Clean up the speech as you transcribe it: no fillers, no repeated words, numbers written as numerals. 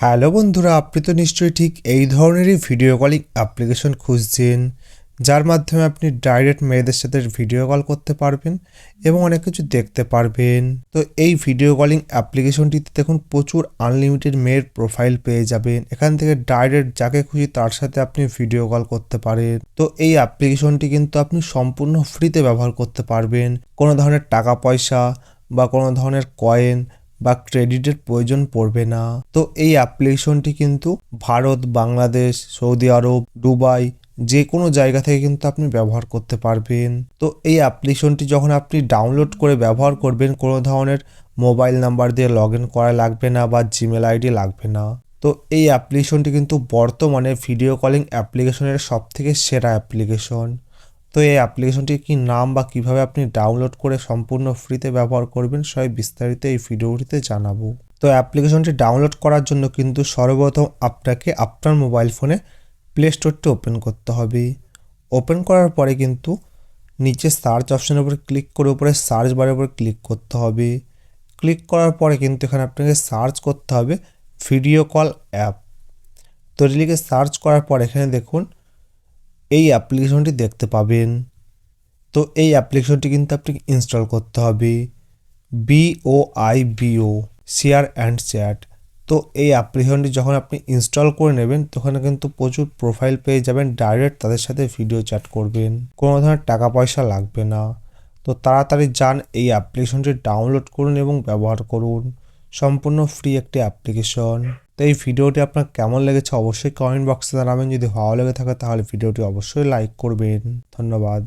Hello বন্ধুরা, আপনি তো নিশ্চয়ই ঠিক এই ধরনেরই ভিডিও কলিং অ্যাপ্লিকেশন খুঁজছেন, যার মাধ্যমে আপনি ডাইরেক্ট মেয়েদের সাথে ভিডিও কল করতে পারবেন এবং অনেক কিছু দেখতে পারবেন। তো এই ভিডিও কলিং অ্যাপ্লিকেশনটিতে দেখুন প্রচুর আনলিমিটেড মেয়ের প্রোফাইল পেয়ে যাবেন। এখান থেকে ডাইরেক্ট যাকে খুশি তার সাথে আপনি ভিডিও কল করতে পারেন। তো এই অ্যাপ্লিকেশনটি কিন্তু আপনি সম্পূর্ণ ফ্রিতে ব্যবহার করতে পারবেন। কোনো ধরনের টাকা পয়সা বা কোনো ধরনের কয়েন বা ক্রেডিটের প্রয়োজন পড়বে না। তো এই অ্যাপ্লিকেশনটি কিন্তু ভারত, বাংলাদেশ, সৌদি আরব, দুবাই যে কোনো জায়গা থেকে কিন্তু আপনি ব্যবহার করতে পারবেন। তো এই অ্যাপ্লিকেশনটি যখন আপনি ডাউনলোড করে ব্যবহার করবেন, কোনো ধরনের মোবাইল নাম্বার দিয়ে লগ ইন করা লাগবে না বা জিমেল আইডি লাগবে না। তো এই অ্যাপ্লিকেশনটি কিন্তু বর্তমানে ভিডিও কলিং অ্যাপ্লিকেশনের সবথেকে সেরা অ্যাপ্লিকেশন। তো এই অ্যাপ্লিকেশনটির কি নাম বা কিভাবে আপনি ডাউনলোড করে সম্পূর্ণ ফ্রিতে ব্যবহার করবেন সবই বিস্তারিত এই ভিডিওটিতে জানাবো। তো অ্যাপ্লিকেশনটি ডাউনলোড করার জন্য কিন্তু সর্বপ্রথম আপনাকে আপনার মোবাইল ফোনে প্লে স্টোরটি ওপেন করতে হবে। ওপেন করার পরে কিন্তু নিচে সার্চ অপশনের উপরে ক্লিক করে উপরে সার্চ বারের উপরে ক্লিক করতে হবে। ক্লিক করার পরে কিন্তু এখানে আপনাকে সার্চ করতে হবে ভিডিও কল অ্যাপ। তো লিখে সার্চ করার পর এখানে দেখুন এই অ্যাপ্লিকেশনটি দেখতে পাবেন। তো এই অ্যাপ্লিকেশনটি কিন্তু আপনাকে ইনস্টল করতে হবে। BOIBO share and chat. তো এই অ্যাপ্লিকেশনটি যখন আপনি ইনস্টল করে নেবেন তখন কিন্তু প্রচুর প্রোফাইল পেয়ে যাবেন, ডাইরেক্ট তাদের সাথে ভিডিও চ্যাট করবেন, কোনো ধরনের টাকা পয়সা লাগবে না। তো তাড়াতাড়ি যান এই অ্যাপ্লিকেশনটি ডাউনলোড করুন এবং ব্যবহার করুন। সম্পূর্ণ ফ্রি একটি অ্যাপ্লিকেশন। তো এই ভিডিওটি আপনার কেমন লেগেছে অবশ্যই কমেন্ট বক্সে জানাবেন। যদি ভালো লেগে থাকে তাহলে ভিডিওটি অবশ্যই লাইক করবেন। ধন্যবাদ।